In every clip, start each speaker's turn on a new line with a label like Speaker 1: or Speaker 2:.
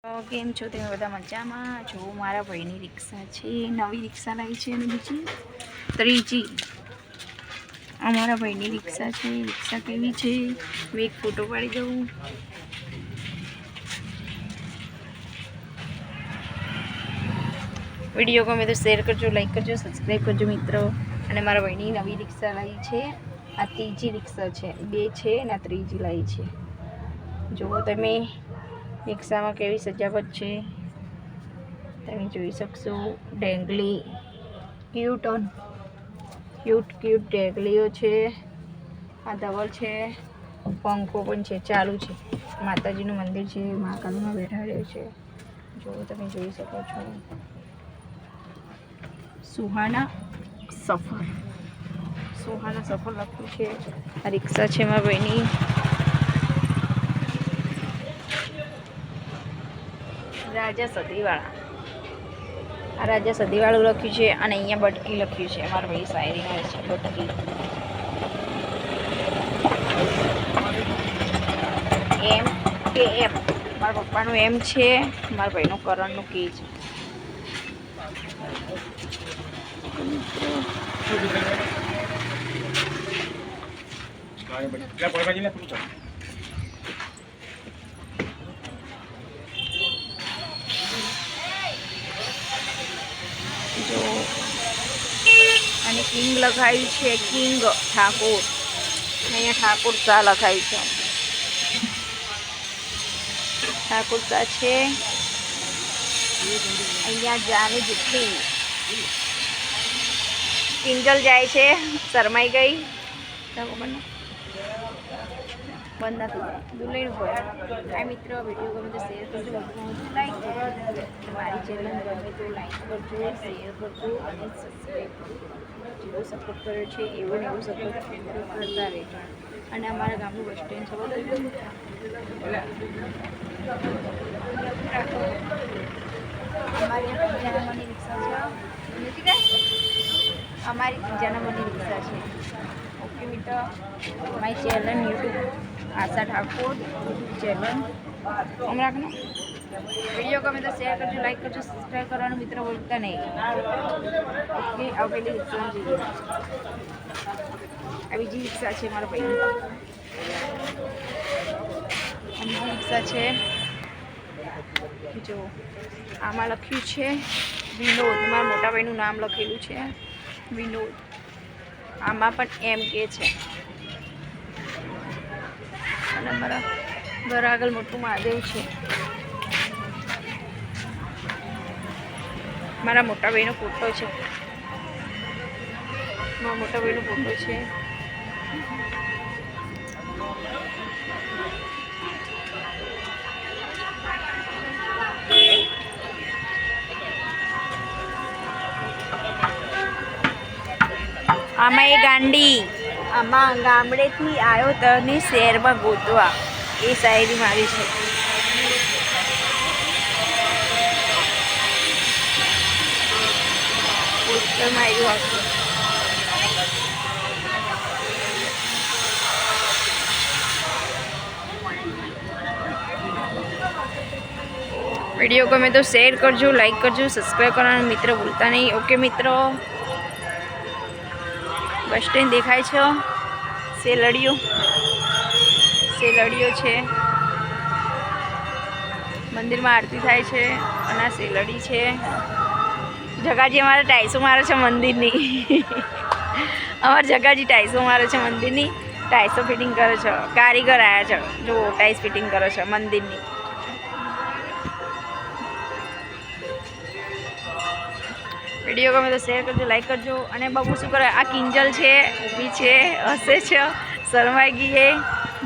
Speaker 1: કેમ છો તમે બધા મજામાં? જો મારા ભાઈની રિક્ષા છે, નવી રિક્ષા લાવી છે અને બીજી ત્રીજી અમારા ભાઈની રિક્ષા છે. રિક્ષા કેવી છે હું એક ફોટો પાડી દઉં. વિડીયો ગમે તો શેર કરજો, લાઈક કરજો, સબસ્ક્રાઈબ કરજો મિત્રો. અને મારા ભાઈની નવી રિક્ષા લાવી છે. આ ત્રીજી રિક્ષા છે, બે છે અને આ ત્રીજી લાવી છે. જુઓ તમે રિક્ષામાં કેવી સજાવટ છે તમે જોઈ શકશો. ડેંગલી ક્યુટ ડેંગલીઓ છે. આ ધવલ છે, પંખો પણ છે, ચાલુ છે. માતાજીનું મંદિર છે, મહાકાલમાં બેઠા રહ્યો છે. જો તમે જોઈ શકો છો. સુહાના સફર લખ્યું છે. આ રિક્ષા છે મારા ભાઈની. રાજા સદીવાળું લખ્યું છે અને અહીંયા બટકી લખ્યું છે. અમારા ભાઈ શાયરીમાં છે બટકી. એમ કે એમ મારા પપ્પાનું એમ છે, મારા ભાઈનું કરણનું કે છે. જો અને કિંગ લખાયું છે, કિંગ ઠાકોર. અહીંયા ઠાકોર શાહ લખાયું છે. ઠાકોર શાહ છે. અહીંયા જાની જેટલી કિંજલ જાય છે, શરમાઈ ગઈ. બંધ નથી દુલહીનું હોય. આ મિત્ર વિડીયો ગમે તો શેર કરજો, લાઈક કરજો. મારી ચેનલ ગમે તો લાઈક કરજો, શેર કરજો અને સબસ્ક્રાઈબ કરજો. જેવો સપોર્ટ કર્યો છે એવો ને એવો સપોર્ટ કરતા રહેજો. અને અમારા ગામનું બસ સ્ટેન્ડ છે અમારી ત્રીજા નંબરની રિક્ષા છે. અમારી ત્રીજા નંબરની રિક્ષા છે. ઓકે મિત્ર, મારી ચેનલ યુટ્યુબ આશા ઠાકોર ચેનલ હમણાં વિડીયો ગમે તો શેર કરજો, લાઈક કરજો, સબસ્ક્રાઈબ કરવાનું મિત્ર બોલતા નહીં. ઓકે, આ પેલી રિક્ષા જોઈએ. આ બીજી રિક્ષા છે મારા ભાઈની. આ બીજી રિક્ષા છે. જો આમાં લખ્યું છે વિનોદ. મારા મોટા ભાઈનું નામ લખેલું છે વિનોદ. આમાં પણ એમ કે છે. અને મારા ઘર આગળ મોટું મહાદેવ છે. મારા મોટા ભાઈનો ફોટો છે. આમાં એ ગાંડી આમાં ગામડેથી આવ્યો તને શહેરમાં ગોતવા, એ શાયરી મારી છે. પોસ્ટરમાં આવ્યું હશે. વિડીયો ગમે તો શેર કરજો, લાઈક કરજો, સબસ્ક્રાઈબ કરવાનું મિત્ર ભૂલતા નહીં. ઓકે મિત્રો, બસ સ્ટેન્ડ દેખાય છે. સેલડીઓ છે. મંદિરમાં આરતી થાય છે અને આ સેલડી છે. જગાજી અમારે ટાઈસો મારે છે મંદિરની. અમારે જગાજી ટાઈસો મારે છે મંદિરની. ટાઈસો ફિટિંગ કરે છે. કારીગર આવ્યા છે. જો ટાઈસ ફિટિંગ કરે છે મંદિરની. વિડીયો ગમે તો શેર કરજો, લાઈક કરજો. અને બાબુ શું કરે? આ કિંજલ છે, ઊભી છે, હસે છે, શરમાઈ ગઈ છે.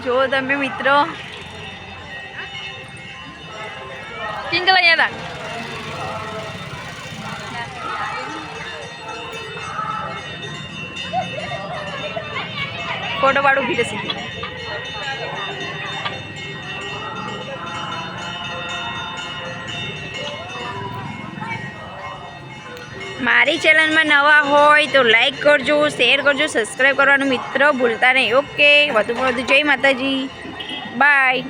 Speaker 1: જો તમે મિત્રો, કિંજલ અહીંયા હતા. ફોટો પાડું ભીડે સીધી. મારી ચેનલમાં નવા હોય તો લાઈક કરજો, શેર કરજો, સબસ્ક્રાઈબ કરવાનું મિત્ર ભૂલતા નહીં. ઓકે, વધુમાં વધુ જય માતાજી. બાય.